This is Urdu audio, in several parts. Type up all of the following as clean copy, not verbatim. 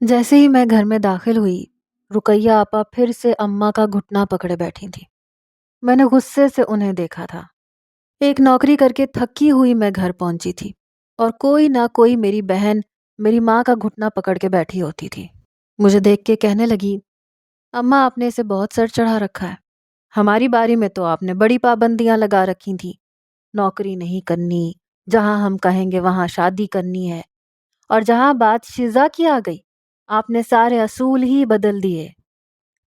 جیسے ہی میں گھر میں داخل ہوئی، رقیہ آپا پھر سے اماں کا گھٹنا پکڑے بیٹھی تھی۔ میں نے غصے سے انہیں دیکھا تھا۔ ایک نوکری کر کے تھکی ہوئی میں گھر پہنچی تھی اور کوئی نہ کوئی میری بہن میری ماں کا گھٹنا پکڑ کے بیٹھی ہوتی تھی۔ مجھے دیکھ کے کہنے لگی، اماں آپ نے اسے بہت سر چڑھا رکھا ہے۔ ہماری باری میں تو آپ نے بڑی پابندیاں لگا رکھی تھیں، نوکری نہیں کرنی، جہاں ہم کہیں گے وہاں شادی کرنی ہے، اور جہاں بات شزا کی آ گئی آپ نے سارے اصول ہی بدل دیے۔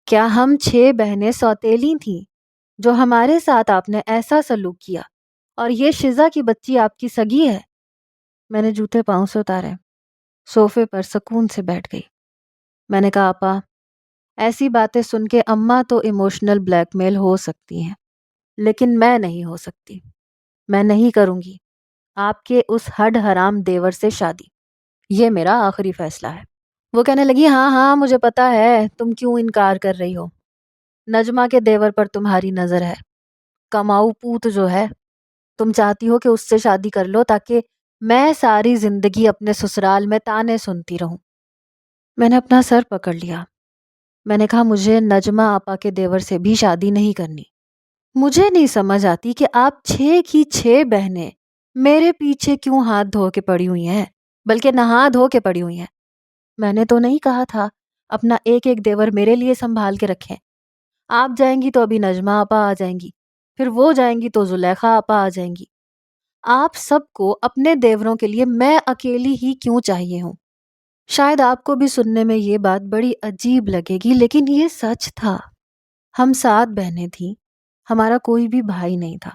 کیا ہم 6 بہنیں سوتیلی تھیں جو ہمارے ساتھ آپ نے ایسا سلوک کیا، اور یہ شزا کی بچی آپ کی سگی ہے؟ میں نے جوتے پاؤں سے اتارے، صوفے پر سکون سے بیٹھ گئی۔ میں نے کہا، آپا ایسی باتیں سن کے اماں تو ایموشنل بلیک میل ہو سکتی ہیں، لیکن میں نہیں ہو سکتی۔ میں نہیں کروں گی آپ کے اس ہڈ حرام دیور سے شادی۔ یہ میرا آخری فیصلہ ہے۔ وہ کہنے لگی، ہاں ہاں مجھے پتا ہے تم کیوں انکار کر رہی ہو۔ نجمہ کے دیور پر تمہاری نظر ہے، کماؤ پوت جو ہے۔ تم چاہتی ہو کہ اس سے شادی کر لو تاکہ میں ساری زندگی اپنے سسرال میں تانے سنتی رہوں۔ میں نے اپنا سر پکڑ لیا۔ میں نے کہا، مجھے نجمہ آپا کے دیور سے بھی شادی نہیں کرنی۔ مجھے نہیں سمجھ آتی کہ آپ 6 کی 6 بہنیں میرے پیچھے کیوں ہاتھ دھو کے پڑی ہوئی ہیں، بلکہ نہا دھو کے پڑی ہوئی ہیں۔ میں نے تو نہیں کہا تھا اپنا ایک ایک دیور میرے لیے سنبھال کے رکھیں۔ آپ جائیں گی تو ابھی نجمہ آپا آ جائیں گی، پھر وہ جائیں گی تو زلیخا آپا آ جائیں گی۔ آپ سب کو اپنے دیوروں کے لیے میں اکیلی ہی کیوں چاہیے ہوں؟ شاید آپ کو بھی سننے میں یہ بات بڑی عجیب لگے گی، لیکن یہ سچ تھا۔ ہم 7 بہنیں تھیں، ہمارا کوئی بھی بھائی نہیں تھا۔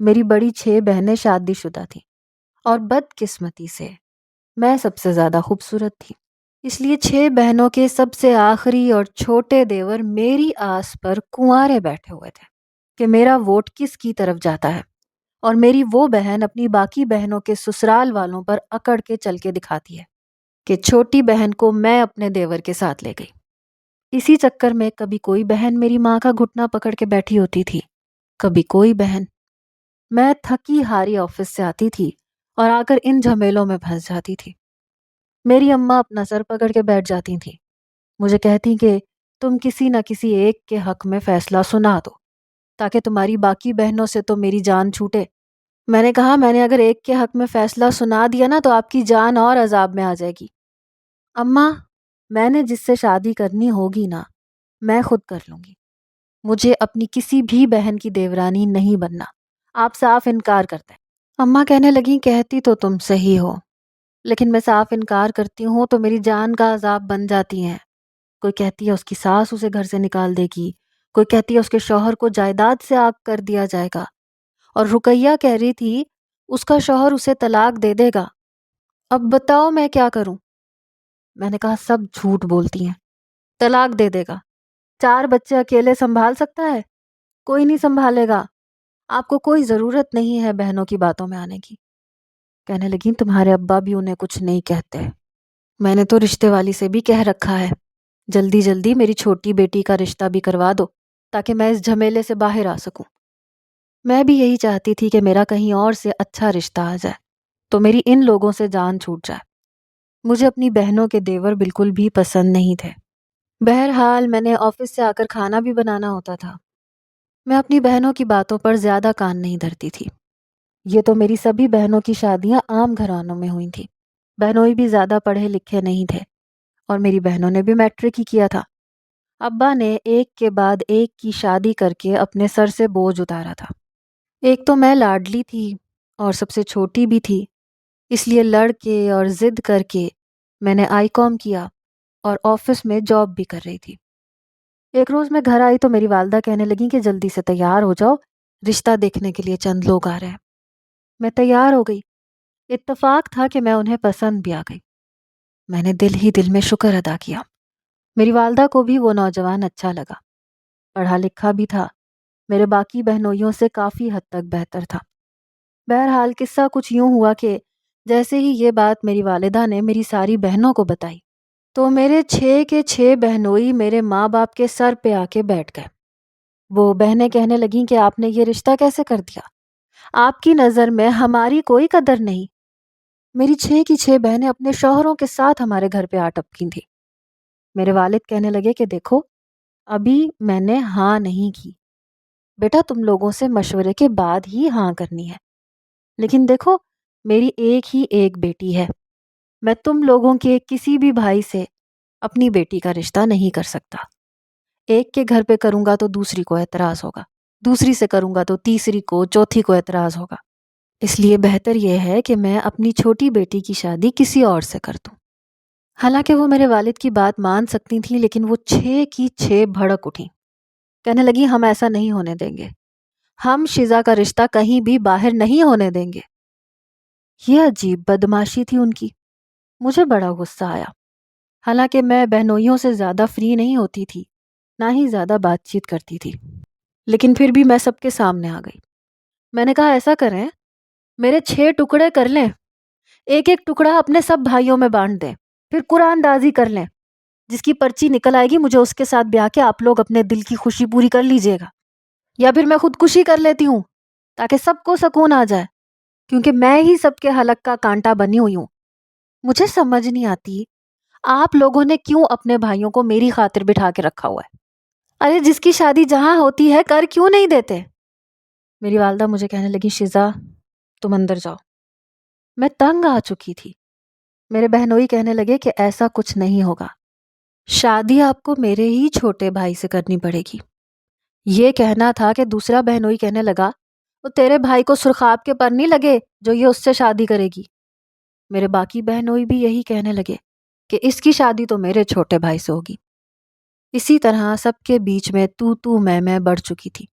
میری بڑی 6 بہنیں شادی شدہ تھیں، اور بدقسمتی سے میں سب سے زیادہ خوبصورت تھی۔ اس لیے 6 بہنوں کے سب سے آخری اور چھوٹے دیور میری آس پر کنوارے بیٹھے ہوئے تھے کہ میرا ووٹ کس کی طرف جاتا ہے، اور میری وہ بہن اپنی باقی بہنوں کے سسرال والوں پر اکڑ کے چل کے دکھاتی ہے کہ چھوٹی بہن کو میں اپنے دیور کے ساتھ لے گئی۔ اسی چکر میں کبھی کوئی بہن میری ماں کا گھٹنا پکڑ کے بیٹھی ہوتی تھی، کبھی کوئی بہن۔ میں تھکی ہاری آفس سے آتی تھی اور آ کر ان جھمیلوں میں پھنس جاتی تھی۔ میری اماں اپنا سر پکڑ کے بیٹھ جاتی تھیں، مجھے کہتی کہ تم کسی نہ کسی ایک کے حق میں فیصلہ سنا دو تاکہ تمہاری باقی بہنوں سے تو میری جان چھوٹے۔ میں نے کہا، میں نے اگر ایک کے حق میں فیصلہ سنا دیا نا تو آپ کی جان اور عذاب میں آ جائے گی۔ اماں، میں نے جس سے شادی کرنی ہوگی نا، میں خود کر لوں گی۔ مجھے اپنی کسی بھی بہن کی دیورانی نہیں بننا۔ آپ صاف انکار کرتے ہیں۔ اماں کہنے لگیں، کہتی تو تم صحیح ہو، لیکن میں صاف انکار کرتی ہوں تو میری جان کا عذاب بن جاتی ہیں۔ کوئی کہتی ہے اس کی ساس اسے گھر سے نکال دے گی، کوئی کہتی ہے اس کے شوہر کو جائیداد سے آگ کر دیا جائے گا، اور رقیہ کہہ رہی تھی اس کا شوہر اسے طلاق دے دے گا۔ اب بتاؤ میں کیا کروں؟ میں نے کہا، سب جھوٹ بولتی ہیں۔ طلاق دے دے گا، 4 بچے اکیلے سنبھال سکتا ہے؟ کوئی نہیں سنبھالے گا۔ آپ کو کوئی ضرورت نہیں ہے بہنوں کی باتوں میں آنے کی۔ کہنے لگیں، تمہارے ابا بھی انہیں کچھ نہیں کہتے۔ میں نے تو رشتے والی سے بھی کہہ رکھا ہے، جلدی جلدی میری چھوٹی بیٹی کا رشتہ بھی کروا دو تاکہ میں اس جھمیلے سے باہر آ سکوں۔ میں بھی یہی چاہتی تھی کہ میرا کہیں اور سے اچھا رشتہ آ جائے تو میری ان لوگوں سے جان چھوٹ جائے۔ مجھے اپنی بہنوں کے دیور بالکل بھی پسند نہیں تھے۔ بہرحال میں نے آفس سے آ کر کھانا بھی بنانا ہوتا تھا۔ میں اپنی بہنوں کی باتوں پر زیادہ کان نہیں دھرتی تھی۔ یہ تو میری سبھی بہنوں کی شادیاں عام گھرانوں میں ہوئی تھیں۔ بہنوئی بھی زیادہ پڑھے لکھے نہیں تھے، اور میری بہنوں نے بھی میٹرک ہی کیا تھا۔ ابا نے ایک کے بعد ایک کی شادی کر کے اپنے سر سے بوجھ اتارا تھا۔ ایک تو میں لاڈلی تھی اور سب سے چھوٹی بھی تھی، اس لیے لڑ کے اور ضد کر کے میں نے آئی کام کیا اور آفس میں جاب بھی کر رہی تھی۔ ایک روز میں گھر آئی تو میری والدہ کہنے لگیں کہ جلدی سے تیار ہو جاؤ، رشتہ دیکھنے کے لیے چند لوگ آ رہے ہیں۔ میں تیار ہو گئی۔ اتفاق تھا کہ میں انہیں پسند بھی آ گئی۔ میں نے دل ہی دل میں شکر ادا کیا۔ میری والدہ کو بھی وہ نوجوان اچھا لگا، پڑھا لکھا بھی تھا، میرے باقی بہنوئیوں سے کافی حد تک بہتر تھا۔ بہرحال قصہ کچھ یوں ہوا کہ جیسے ہی یہ بات میری والدہ نے میری ساری بہنوں کو بتائی تو میرے 6 کے 6 بہنوئی میرے ماں باپ کے سر پہ آ کے بیٹھ گئے۔ وہ بہنیں کہنے لگیں کہ آپ نے یہ رشتہ کیسے کر دیا؟ آپ کی نظر میں ہماری کوئی قدر نہیں۔ میری 6 کی 6 بہنیں اپنے شوہروں کے ساتھ ہمارے گھر پہ آ ٹپکی تھیں۔ میرے والد کہنے لگے کہ دیکھو ابھی میں نے ہاں نہیں کی، بیٹا تم لوگوں سے مشورے کے بعد ہی ہاں کرنی ہے، لیکن دیکھو میری ایک ہی ایک بیٹی ہے، میں تم لوگوں کے کسی بھی بھائی سے اپنی بیٹی کا رشتہ نہیں کر سکتا، ایک کے گھر پہ کروں گا تو دوسری کو اعتراض ہوگا، دوسری سے کروں گا تو تیسری کو، چوتھی کو اعتراض ہوگا، اس لیے بہتر یہ ہے کہ میں اپنی چھوٹی بیٹی کی شادی کسی اور سے کر دوں۔ حالانکہ وہ میرے والد کی بات مان سکتی تھیں، لیکن وہ 6 کی 6 بھڑک اٹھیں، کہنے لگی ہم ایسا نہیں ہونے دیں گے، ہم شیزا کا رشتہ کہیں بھی باہر نہیں ہونے دیں گے۔ یہ عجیب بدماشی تھی ان کی، مجھے بڑا غصہ آیا، حالانکہ میں بہنوئیوں سے زیادہ فری نہیں ہوتی تھی، نہ ہی زیادہ بات چیت کرتی تھی، لیکن پھر بھی میں سب کے سامنے آ گئی۔ میں نے کہا ایسا کریں میرے 6 ٹکڑے کر لیں، ایک ایک ٹکڑا اپنے سب بھائیوں میں بانٹ دیں، پھر قرآن دازی کر لیں، جس کی پرچی نکل آئے گی مجھے اس کے ساتھ بیاہ کے آپ لوگ اپنے دل کی خوشی پوری کر لیجئے گا، یا پھر میں خودکشی کر لیتی ہوں تاکہ سب کو سکون آ جائے، کیونکہ میں ہی سب کے حلق کا کانٹا بنی ہوئی ہوں۔ مجھے سمجھ نہیں آتی آپ لوگوں نے کیوں اپنے بھائیوں کو میری خاطر بٹھا کے رکھا ہوا ہے؟ ارے جس کی شادی جہاں ہوتی ہے کر کیوں نہیں دیتے؟ میری والدہ مجھے کہنے لگی شیزا تم اندر جاؤ۔ میں تنگ آ چکی تھی۔ میرے بہنوئی کہنے لگے کہ ایسا کچھ نہیں ہوگا، شادی آپ کو میرے ہی چھوٹے بھائی سے کرنی پڑے گی۔ یہ کہنا تھا کہ دوسرا بہنوئی کہنے لگا وہ تیرے بھائی کو سرخاب کے پر نہیں لگے جو یہ اس سے شادی کرے گی۔ میرے باقی بہنوئی بھی یہی کہنے لگے کہ اس کی شادی تو میرے چھوٹے بھائی سے ہوگی۔ اسی طرح سب کے بیچ میں تو میں بڑھ چکی تھی،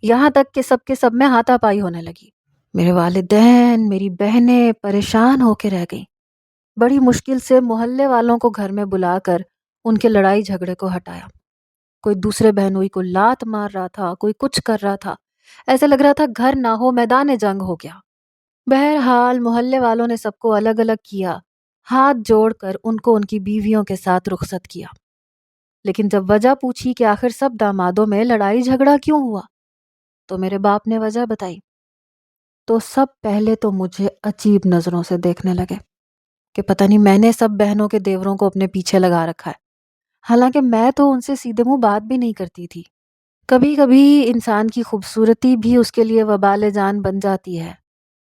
یہاں تک کہ سب کے سب میں ہاتھا پائی ہونے لگی۔ میرے والدین میری بہنیں پریشان ہو کے رہ گئیں۔ بڑی مشکل سے محلے والوں کو گھر میں بلا کر ان کے لڑائی جھگڑے کو ہٹایا۔ کوئی دوسرے بہنوئی کو لات مار رہا تھا، کوئی کچھ کر رہا تھا، ایسے لگ رہا تھا گھر نہ ہو میدان جنگ ہو گیا۔ بہرحال محلے والوں نے سب کو الگ الگ کیا، ہاتھ جوڑ کر ان کو ان کی بیویوں کے ساتھ رخصت کیا۔ لیکن جب وجہ پوچھی کہ آخر سب دامادوں میں لڑائی جھگڑا کیوں ہوا تو میرے باپ نے وجہ بتائی، تو سب پہلے تو مجھے عجیب نظروں سے دیکھنے لگے کہ پتہ نہیں میں نے سب بہنوں کے دیوروں کو اپنے پیچھے لگا رکھا ہے، حالانکہ میں تو ان سے سیدھے منہ بات بھی نہیں کرتی تھی۔ کبھی کبھی انسان کی خوبصورتی بھی اس کے لیے وبال جان بن جاتی ہے،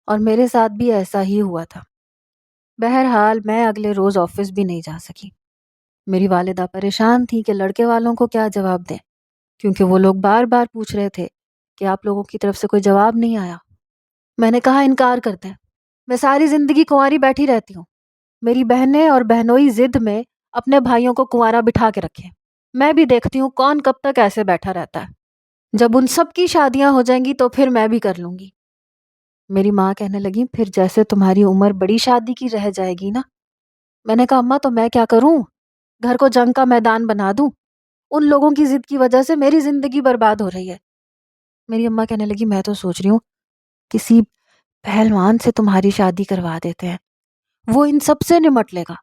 اور میرے ساتھ بھی ایسا ہی ہوا تھا۔ بہرحال میں اگلے روز آفس بھی نہیں جا سکی۔ میری والدہ پریشان تھی کہ لڑکے والوں کو کیا جواب دیں، کیونکہ وہ لوگ بار بار پوچھ رہے تھے کہ آپ لوگوں کی طرف سے کوئی جواب نہیں آیا۔ میں نے کہا انکار کرتے ہیں، میں ساری زندگی کنواری بیٹھی رہتی ہوں، میری بہنیں اور بہنوئی ضد میں اپنے بھائیوں کو کنوارا بٹھا کے رکھیں، میں بھی دیکھتی ہوں کون کب تک ایسے بیٹھا رہتا ہے، جب ان سب کی شادیاں ہو جائیں گی تو پھر میں بھی کر لوں گی۔ میری ماں کہنے لگی پھر جیسے تمہاری عمر بڑی شادی کی رہ جائے گی نا۔ میں نے کہا اماں تو میں کیا کروں، گھر کو جنگ کا میدان بنا دوں؟ ان لوگوں کی ضد کی وجہ سے میری زندگی برباد ہو رہی ہے۔ میری اماں کہنے لگی میں تو سوچ رہی ہوں کسی پہلوان سے تمہاری شادی کروا دیتے ہیں، وہ ان سب سے نمٹ لے گا،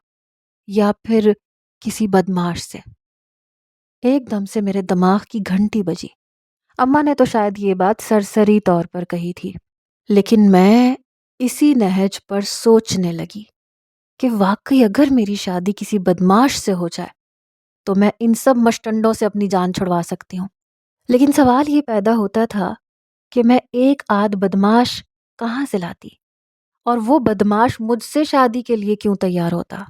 یا پھر کسی بدماش سے۔ ایک دم سے میرے دماغ کی گھنٹی بجی۔ اماں نے تو شاید یہ بات سرسری طور پر کہی تھی، لیکن میں اسی نہج پر سوچنے لگی کہ واقعی اگر میری شادی کسی بدماش سے ہو جائے تو میں ان سب مشٹنڈوں سے اپنی جان چھڑوا سکتی ہوں۔ لیکن سوال یہ پیدا ہوتا تھا کہ میں ایک آدھ بدماش کہاں سے لاتی، اور وہ بدماش مجھ سے شادی کے لیے کیوں تیار ہوتا؟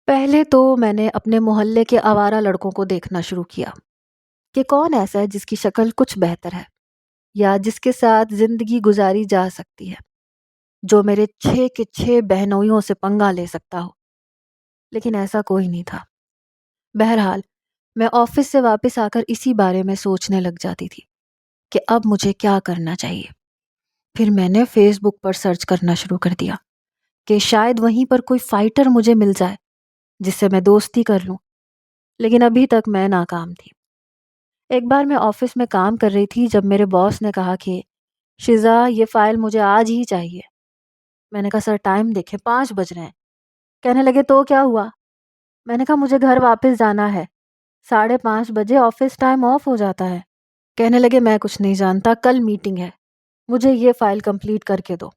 پہلے تو میں نے اپنے محلے کے آوارہ لڑکوں کو دیکھنا شروع کیا کہ کون ایسا ہے جس کی شکل کچھ بہتر ہے، یا جس کے ساتھ زندگی گزاری جا سکتی ہے، جو میرے 6 کے 6 بہنوئیوں سے پنگا لے سکتا ہو، لیکن ایسا کوئی نہیں تھا۔ بہرحال میں آفس سے واپس آ کر اسی بارے میں سوچنے لگ جاتی تھی کہ اب مجھے کیا کرنا چاہیے۔ پھر میں نے فیس بک پر سرچ کرنا شروع کر دیا کہ شاید وہیں پر کوئی فائٹر مجھے مل جائے جس سے میں دوستی کر لوں، لیکن ابھی تک میں ناکام تھی۔ ایک بار میں آفس میں کام کر رہی تھی جب میرے باس نے کہا کہ شیزا یہ فائل مجھے آج ہی چاہیے۔ میں نے کہا سر ٹائم دیکھیں 5 بج رہے ہیں۔ کہنے لگے تو کیا ہوا؟ میں نے کہا مجھے گھر واپس جانا ہے، 5:30 بجے آفس ٹائم آف ہو جاتا ہے۔ کہنے لگے میں کچھ نہیں جانتا، کل میٹنگ ہے، مجھے یہ فائل کمپلیٹ کر کے دو۔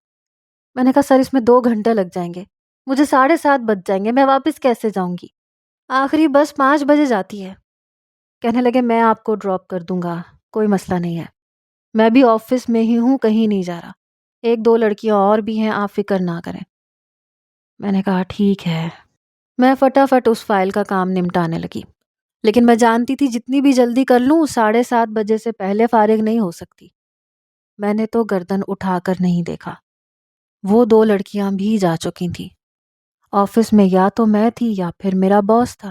میں نے کہا سر اس میں 2 گھنٹے لگ جائیں گے، مجھے 7:30 بج جائیں گے، میں واپس کیسے جاؤں گی؟ آخری بس 5 بجے جاتی ہے۔ کہنے لگے میں آپ کو ڈراپ کر دوں گا، کوئی مسئلہ نہیں ہے، میں بھی آفس میں ہی ہوں، کہیں نہیں جا رہا، 1 2 لڑکیاں اور بھی ہیں، آپ فکر نہ کریں۔ میں نے کہا ٹھیک ہے۔ میں فٹافٹ اس فائل کا کام نمٹانے لگی، لیکن میں جانتی تھی جتنی بھی جلدی کر لوں 7:30 بجے سے پہلے فارغ نہیں ہو سکتی۔ میں نے تو گردن اٹھا کر نہیں دیکھا، وہ 2 لڑکیاں بھی جا چکی تھیں۔ آفس میں یا تو میں تھی یا پھر میرا باس تھا،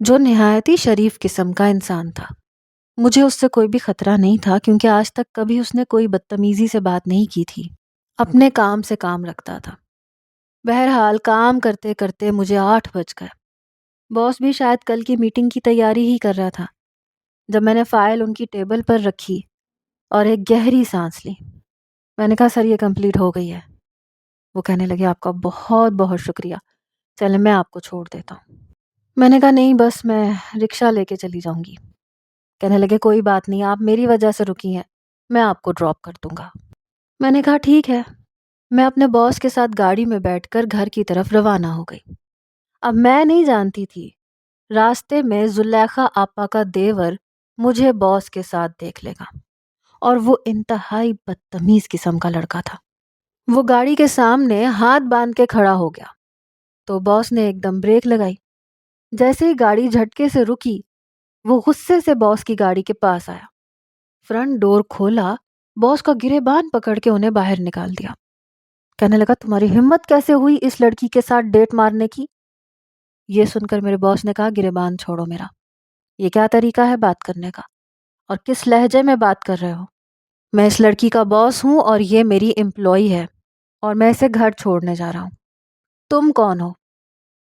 جو نہایت ہی شریف قسم کا انسان تھا۔ مجھے اس سے کوئی بھی خطرہ نہیں تھا کیونکہ آج تک کبھی اس نے کوئی بدتمیزی سے بات نہیں کی تھی، اپنے کام سے کام رکھتا تھا۔ بہرحال کام کرتے کرتے مجھے 8 بج گئے۔ باس بھی شاید کل کی میٹنگ کی تیاری ہی کر رہا تھا۔ جب میں نے فائل ان کی ٹیبل پر رکھی اور ایک گہری سانس لی، میں نے کہا سر یہ کمپلیٹ ہو گئی ہے۔ وہ کہنے لگے آپ کا بہت بہت شکریہ، چلیں میں آپ کو چھوڑ دیتا ہوں۔ میں نے کہا نہیں بس میں رکشہ لے کے چلی جاؤں گی۔ کہنے لگے کوئی بات نہیں، آپ میری وجہ سے رکی ہیں، میں آپ کو ڈراپ کر دوں گا۔ میں نے کہا ٹھیک ہے۔ میں اپنے باس کے ساتھ گاڑی میں بیٹھ کر گھر کی طرف روانہ ہو گئی۔ اب میں نہیں جانتی تھی راستے میں زلیخا آپا کا دیور مجھے باس کے ساتھ دیکھ لے گا، اور وہ انتہائی بدتمیز قسم کا لڑکا تھا۔ وہ گاڑی کے سامنے ہاتھ باندھ کے کھڑا ہو گیا تو باس نے ایک دم بریک لگائی۔ جیسے ہی گاڑی جھٹکے سے رکی، وہ غصے سے باس کی گاڑی کے پاس آیا، فرنٹ ڈور کھولا، باس کا گریبان پکڑ کے انہیں باہر نکال دیا۔ کہنے لگا تمہاری ہمت کیسے ہوئی اس لڑکی کے ساتھ ڈیٹ مارنے کی؟ یہ سن کر میرے باس نے کہا گریبان چھوڑو میرا، یہ کیا طریقہ ہے بات کرنے کا، اور کس لہجے میں بات کر رہے ہو؟ میں اس لڑکی کا باس ہوں اور یہ میری امپلائی ہے، اور میں اسے گھر چھوڑنے جا رہا ہوں۔ تم کون ہو؟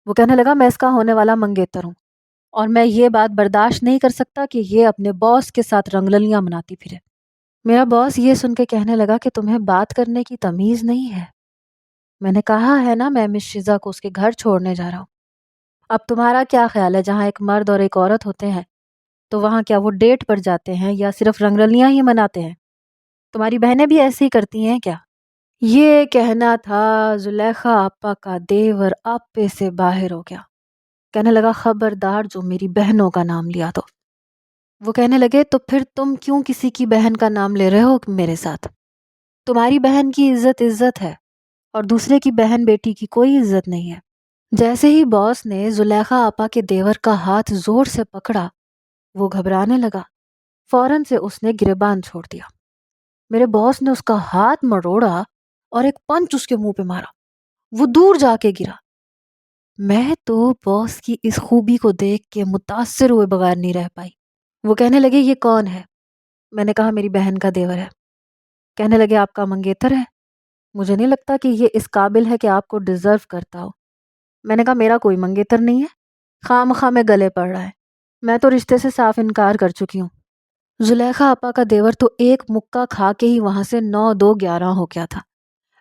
وہ کہنے لگا میں اس کا ہونے والا منگیتر ہوں، اور میں یہ بات برداشت نہیں کر سکتا کہ یہ اپنے باس کے ساتھ رنگللیاں مناتی پھرے۔ میرا باس یہ سن کے کہنے لگا کہ تمہیں بات کرنے کی تمیز نہیں ہے؟ میں نے کہا ہے نا میں مس شیزا کو اس کے گھر چھوڑنے جا رہا ہوں۔ اب تمہارا کیا خیال ہے جہاں ایک مرد اور ایک عورت ہوتے ہیں تو وہاں کیا وہ ڈیٹ پر جاتے ہیں یا صرف رنگرلیاں ہی مناتے ہیں؟ تمہاری بہنیں بھی ایسے ہی کرتی ہیں کیا؟ یہ کہنا تھا زلیخا آپا کا دیور آپے سے باہر ہو گیا۔ کہنے لگا خبردار جو میری بہنوں کا نام لیا تو۔ وہ کہنے لگے تو پھر تم کیوں کسی کی بہن کا نام لے رہے ہو میرے ساتھ؟ تمہاری بہن کی عزت ہے، اور دوسرے کی بہن بیٹی کی کوئی عزت نہیں ہے۔ جیسے ہی باس نے زلیخا آپا کے دیور کا ہاتھ زور سے پکڑا، وہ گھبرانے لگا، فوراً سے اس نے گریبان چھوڑ دیا۔ میرے باس نے اس کا ہاتھ مروڑا اور ایک پنچ اس کے منہ پہ مارا، وہ دور جا کے گرا۔ میں تو باس کی اس خوبی کو دیکھ کے متاثر ہوئے بغیر نہیں رہ پائی۔ وہ کہنے لگے یہ کون ہے؟ میں نے کہا میری بہن کا دیور ہے۔ کہنے لگے آپ کا منگیتر ہے؟ مجھے نہیں لگتا کہ یہ اس قابل ہے کہ آپ کو ڈیزرو کرتا ہو۔ میں نے کہا میرا کوئی منگیتر نہیں ہے، خواہ مخواہ میں گلے پڑ رہا ہے، میں تو رشتے سے صاف انکار کر چکی ہوں۔ زلیخا آپا کا دیور تو ایک مکہ کھا کے ہی وہاں سے 9 2 11 ہو گیا تھا۔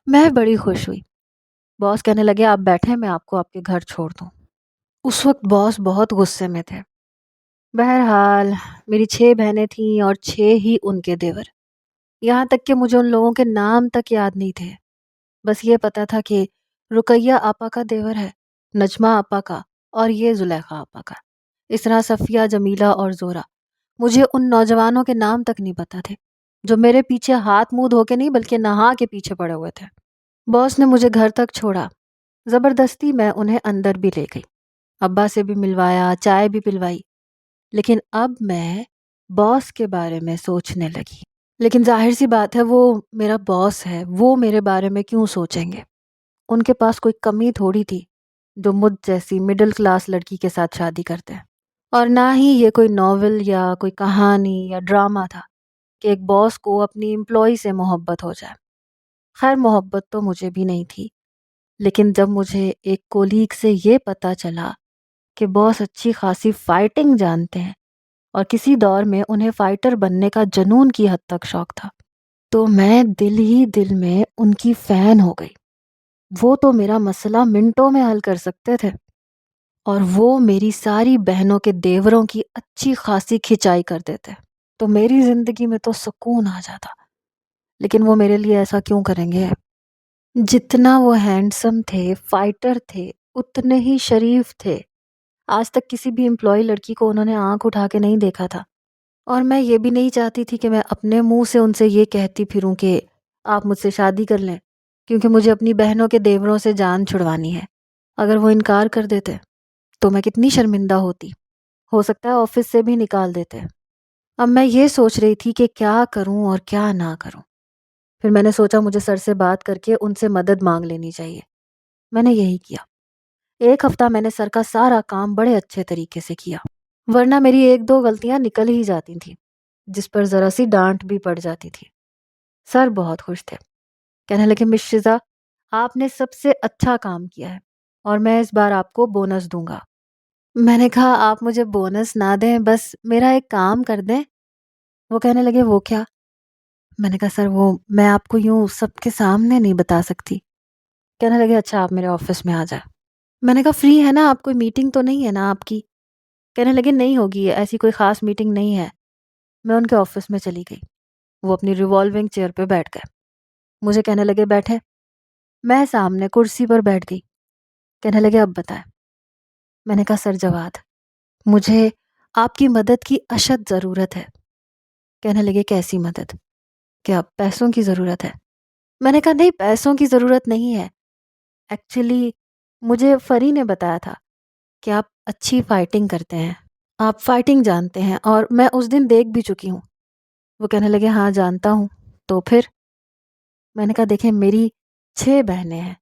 میں بڑی خوش ہوئی۔ باس کہنے لگے آپ بیٹھے، میں آپ کو آپ کے گھر چھوڑ دوں۔ اس وقت باس بہت غصے میں تھے۔ بہرحال میری 6 بہنیں تھیں اور 6 ہی ان کے دیور، یہاں تک کہ مجھے ان لوگوں کے نام تک یاد نہیں تھے۔ بس یہ پتا تھا کہ رقیہ آپا کا دیور ہے، نجمہ آپا کا، اور یہ زلیخا آپا کا۔ اس طرح صفیہ، جمیلہ اور زہرہ، مجھے ان نوجوانوں کے نام تک نہیں پتا تھے جو میرے پیچھے ہاتھ منہ دھو کے نہیں بلکہ نہا کے پیچھے پڑے ہوئے تھے۔ باس نے مجھے گھر تک چھوڑا، زبردستی میں انہیں اندر بھی لے گئی، ابا سے بھی ملوایا، چائے بھی پلوائی، لیکن اب میں باس کے بارے میں سوچنے لگی۔ لیکن ظاہر سی بات ہے وہ میرا باس ہے، وہ میرے بارے میں کیوں سوچیں گے؟ ان کے پاس کوئی کمی تھوڑی تھی جو مجھ جیسی مڈل کلاس لڑکی کے ساتھ شادی کرتے ہیں، اور نہ ہی یہ کوئی ناول یا کوئی کہانی یا ڈرامہ تھا کہ ایک باس کو اپنی امپلائی سے محبت ہو جائے۔ خیر محبت تو مجھے بھی نہیں تھی، لیکن جب مجھے ایک کولیگ سے یہ پتا چلا کہ باس اچھی خاصی فائٹنگ جانتے ہیں اور کسی دور میں انہیں فائٹر بننے کا جنون کی حد تک شوق تھا، تو میں دل ہی دل میں ان کی فین ہو گئی۔ وہ تو میرا مسئلہ منٹوں میں حل کر سکتے تھے، اور وہ میری ساری بہنوں کے دیوروں کی اچھی خاصی کھچائی کر دیتے، تو میری زندگی میں تو سکون آ جاتا۔ لیکن وہ میرے لیے ایسا کیوں کریں گے؟ جتنا وہ ہینڈسم تھے، فائٹر تھے، اتنے ہی شریف تھے، آج تک کسی بھی امپلائی لڑکی کو انہوں نے آنکھ اٹھا کے نہیں دیکھا تھا، اور میں یہ بھی نہیں چاہتی تھی کہ میں اپنے منہ سے ان سے یہ کہتی پھروں کہ آپ مجھ سے شادی کر لیں، کیونکہ مجھے اپنی بہنوں کے دیوروں سے جان چھڑوانی ہے۔ اگر وہ انکار کر دیتے تو میں کتنی شرمندہ ہوتی، ہو سکتا ہے آفس سے بھی نکال دیتے۔ اب میں یہ سوچ رہی تھی کہ کیا کروں اور کیا نہ کروں۔ پھر میں نے سوچا مجھے سر سے بات کر کے ان سے مدد مانگ لینی چاہیے۔ میں نے یہی کیا۔ ایک ہفتہ میں نے سر کا سارا کام بڑے اچھے طریقے سے کیا، ورنہ میری ایک دو غلطیاں نکل ہی جاتی تھیں جس پر ذرا سی ڈانٹ بھی پڑ جاتی تھی۔ سر بہت خوش تھے، کہنے لگے مس شزا آپ نے سب سے اچھا کام کیا ہے اور میں اس بار آپ کو بونس دوں گا۔ میں نے کہا آپ مجھے بونس نہ دیں، بس میرا ایک کام کر دیں۔ وہ کہنے لگے وہ کیا؟ میں نے کہا سر وہ میں آپ کو یوں سب کے سامنے نہیں بتا سکتی۔ کہنے لگے اچھا آپ میرے آفس میں آ جائیں۔ میں نے کہا فری ہے نا آپ، کوئی میٹنگ تو نہیں ہے نا آپ کی؟ کہنے لگے نہیں ہوگی، ایسی کوئی خاص میٹنگ نہیں ہے۔ میں ان کے آفس میں چلی گئی۔ وہ اپنی ریوالونگ چیئر پہ بیٹھ گئے، مجھے کہنے لگے بیٹھے۔ میں سامنے کرسی پر بیٹھ گئی۔ کہنے لگے اب بتائیں۔ میں نے کہا سر جواد مجھے آپ کی مدد کی اشد ضرورت ہے۔ کہنے لگے کیسی مدد؟ کیا پیسوں کی ضرورت ہے؟ میں نے کہا نہیں پیسوں کی ضرورت نہیں ہے، ایکچولی مجھے فری نے بتایا تھا کہ آپ اچھی فائٹنگ کرتے ہیں، آپ فائٹنگ جانتے ہیں، اور میں اس دن دیکھ بھی چکی ہوں۔ وہ کہنے لگے ہاں جانتا ہوں، تو پھر؟ میں نے کہا دیکھیں میری 6 بہنیں ہیں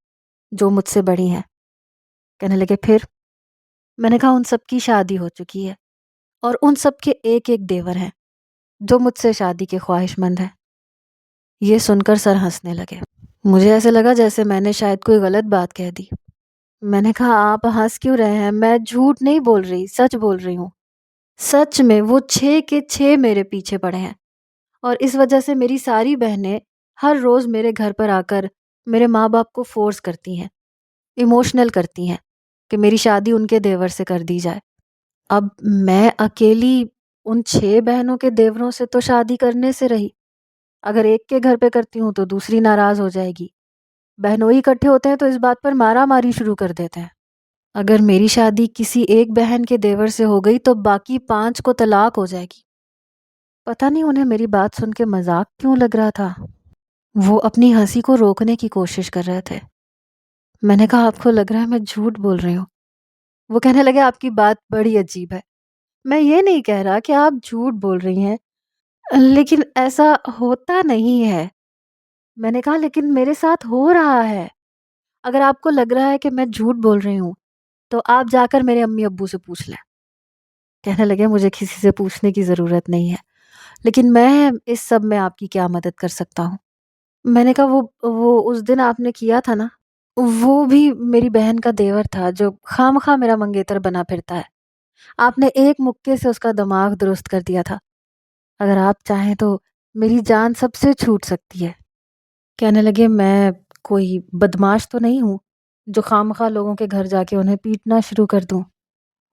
جو مجھ سے بڑی ہیں۔ کہنے لگے پھر؟ میں نے کہا ان سب کی شادی ہو چکی ہے اور ان سب کے ایک ایک دیور ہیں جو مجھ سے شادی کے خواہش مند ہیں۔ یہ سن کر سر ہنسنے لگے۔ مجھے ایسے لگا جیسے میں نے شاید کوئی غلط بات کہہ دی۔ میں نے کہا آپ ہنس کیوں رہے ہیں؟ میں جھوٹ نہیں بول رہی، سچ بول رہی ہوں۔ سچ میں وہ 6 کے 6 میرے پیچھے پڑے ہیں، اور اس وجہ سے میری ساری بہنیں ہر روز میرے گھر پر آ کر میرے ماں باپ کو فورس کرتی ہیں، ایموشنل کرتی ہیں کہ میری شادی ان کے دیور سے کر دی جائے۔ اب میں اکیلی ان 6 بہنوں کے دیوروں سے تو شادی کرنے سے رہی، اگر ایک کے گھر پہ کرتی ہوں تو دوسری ناراض ہو جائے گی، بہنوئی اکٹھے ہوتے ہیں تو اس بات پر مارا ماری شروع کر دیتے ہیں۔ اگر میری شادی کسی ایک بہن کے دیور سے ہو گئی تو باقی 5 کو طلاق ہو جائے گی۔ پتہ نہیں انہیں میری بات سن کے مذاق کیوں لگ رہا تھا، وہ اپنی ہنسی کو روکنے کی کوشش کر رہے تھے۔ میں نے کہا آپ کو لگ رہا ہے میں جھوٹ بول رہی ہوں؟ وہ کہنے لگے آپ کی بات بڑی عجیب ہے، میں یہ نہیں کہہ رہا کہ آپ جھوٹ بول رہی ہیں، لیکن ایسا ہوتا نہیں ہے۔ میں نے کہا لیکن میرے ساتھ ہو رہا ہے، اگر آپ کو لگ رہا ہے کہ میں جھوٹ بول رہی ہوں تو آپ جا کر میرے امی ابو سے پوچھ لیں۔ کہنے لگے مجھے کسی سے پوچھنے کی ضرورت نہیں ہے، لیکن میں اس سب میں آپ کی کیا مدد کر سکتا ہوں؟ میں نے کہا وہ اس دن آپ نے کیا تھا نا، وہ بھی میری بہن کا دیور تھا جو خواہ میرا منگیتر بنا پھرتا ہے۔ آپ نے ایک مکے سے اس کا دماغ درست کر دیا تھا، اگر آپ چاہیں تو میری جان سب سے چھوٹ سکتی ہے۔ کہنے لگے میں کوئی بدماش تو نہیں ہوں جو خواہ لوگوں کے گھر جا کے انہیں پیٹنا شروع کر دوں۔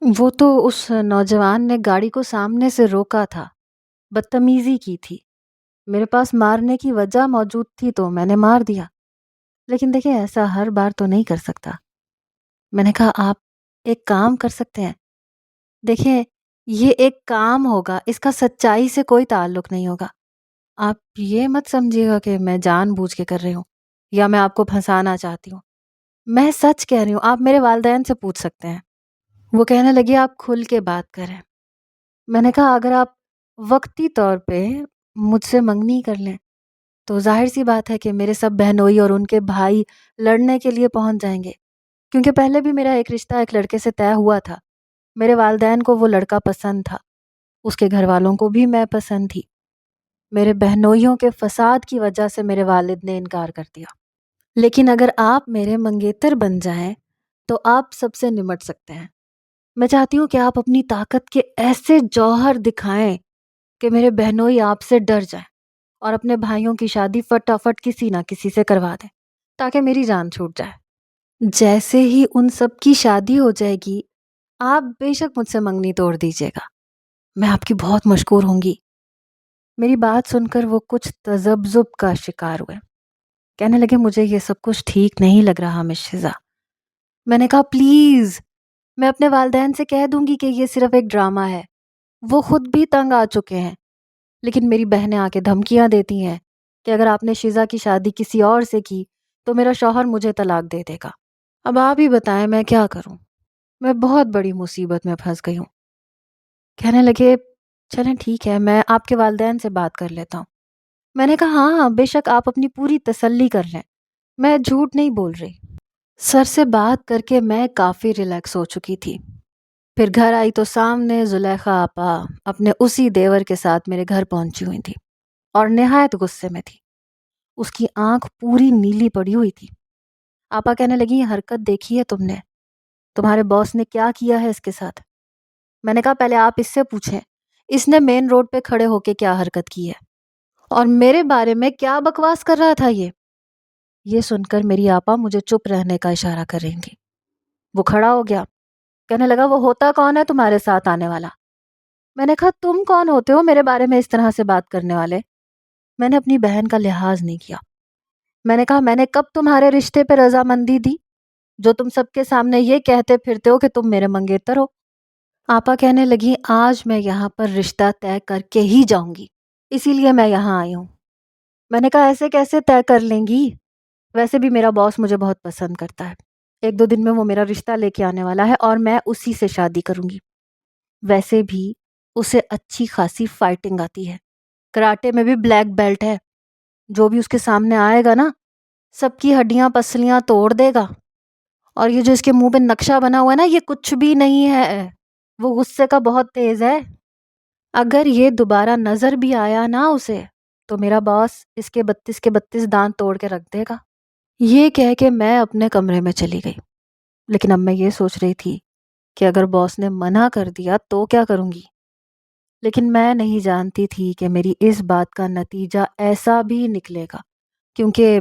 وہ تو اس نوجوان نے گاڑی کو سامنے سے روکا تھا، بدتمیزی کی تھی، میرے پاس مارنے کی وجہ موجود تھی تو میں نے مار دیا، لیکن دیکھیں ایسا ہر بار تو نہیں کر سکتا۔ میں نے کہا آپ ایک کام کر سکتے ہیں، دیکھیں یہ ایک کام ہوگا، اس کا سچائی سے کوئی تعلق نہیں ہوگا، آپ یہ مت سمجھیے گا کہ میں جان بوجھ کے کر رہی ہوں یا میں آپ کو پھنسانا چاہتی ہوں، میں سچ کہہ رہی ہوں، آپ میرے والدین سے پوچھ سکتے ہیں۔ وہ کہنے لگے آپ کھل کے بات کریں۔ میں نے کہا اگر آپ وقتی طور پہ مجھ سے منگنی کر لیں تو ظاہر سی بات ہے کہ میرے سب بہنوئی اور ان کے بھائی لڑنے کے لیے پہنچ جائیں گے، کیونکہ پہلے بھی میرا ایک رشتہ ایک لڑکے سے طے ہوا تھا، میرے والدین کو وہ لڑکا پسند تھا، اس کے گھر والوں کو بھی میں پسند تھی، میرے بہنوئیوں کے فساد کی وجہ سے میرے والد نے انکار کر دیا، لیکن اگر آپ میرے منگیتر بن جائیں تو آپ سب سے نمٹ سکتے ہیں۔ میں چاہتی ہوں کہ آپ اپنی طاقت کے ایسے جوہر دکھائیں کہ میرے بہنوئی آپ سے ڈر جائیں اور اپنے بھائیوں کی شادی فٹافٹ کسی نہ کسی سے کروا دیں تاکہ میری جان چھوٹ جائے۔ جیسے ہی ان سب کی شادی ہو جائے گی آپ بے شک مجھ سے منگنی توڑ دیجیے گا، میں آپ کی بہت مشکور ہوں گی۔ میری بات سن کر وہ کچھ تذبذب کا شکار ہوئے، کہنے لگے مجھے یہ سب کچھ ٹھیک نہیں لگ رہا مس شزا۔ میں نے کہا پلیز میں اپنے والدین سے کہہ دوں گی کہ یہ صرف ایک ڈرامہ ہے، وہ خود بھی تنگ آ چکے ہیں، لیکن میری بہنیں آ کے دھمکیاں دیتی ہیں کہ اگر آپ نے شیزا کی شادی کسی اور سے کی تو میرا شوہر مجھے طلاق دے دے گا۔ اب آپ ہی بتائیں میں کیا کروں؟ میں بہت بڑی مصیبت میں پھنس گئی ہوں۔ کہنے لگے چلیں ٹھیک ہے، میں آپ کے والدین سے بات کر لیتا ہوں۔ میں نے کہا ہاں بے شک آپ اپنی پوری تسلی کر لیں، میں جھوٹ نہیں بول رہی۔ سر سے بات کر کے میں کافی ریلیکس ہو چکی تھی۔ پھر گھر آئی تو سامنے زلیخا آپا اپنے اسی دیور کے ساتھ میرے گھر پہنچی ہوئی تھی اور نہایت غصے میں تھی۔ اس کی آنکھ پوری نیلی پڑی ہوئی تھی۔ آپا کہنے لگی یہ حرکت دیکھی ہے تم نے؟ تمہارے باس نے کیا کیا ہے اس کے ساتھ؟ میں نے کہا پہلے آپ اس سے پوچھیں، اس نے مین روڈ پہ کھڑے ہو کے کیا حرکت کی ہے اور میرے بارے میں کیا بکواس کر رہا تھا یہ سن کر میری آپا مجھے چپ رہنے کا اشارہ کر رہی تھی۔ وہ کھڑا ہو گیا، کہنے لگا وہ ہوتا کون ہے تمہارے ساتھ آنے والا؟ میں نے کہا تم کون ہوتے ہو میرے بارے میں اس طرح سے بات کرنے والے؟ میں نے اپنی بہن کا لحاظ نہیں کیا۔ میں نے کہا میں نے کب تمہارے رشتے پہ رضامندی دی جو تم سب کے سامنے یہ کہتے پھرتے ہو کہ تم میرے منگیتر ہو؟ آپا کہنے لگی آج میں یہاں پر رشتہ طے کر کے ہی جاؤں گی، اسی لیے میں یہاں آئی ہوں۔ میں نے کہا ایسے کیسے طے کر لیں گی؟ ویسے بھی میرا باس مجھے بہت پسند کرتا ہے، 1-2 دن میں وہ میرا رشتہ لے کے آنے والا ہے اور میں اسی سے شادی کروں گی۔ ویسے بھی اسے اچھی خاصی فائٹنگ آتی ہے، کراٹے میں بھی بلیک بیلٹ ہے، جو بھی اس کے سامنے آئے گا نا سب کی ہڈیاں پسلیاں توڑ دے گا۔ اور یہ جو اس کے منہ پہ نقشہ بنا ہوا ہے نا یہ کچھ بھی نہیں ہے، وہ غصے کا بہت تیز ہے۔ اگر یہ دوبارہ نظر بھی آیا نا اسے تو میرا باس اس کے 32 دانت توڑ کے رکھ دے گا۔ یہ کہہ کے میں اپنے کمرے میں چلی گئی، لیکن اب میں یہ سوچ رہی تھی کہ اگر باس نے منع کر دیا تو کیا کروں گی؟ لیکن میں نہیں جانتی تھی کہ میری اس بات کا نتیجہ ایسا بھی نکلے گا، کیونکہ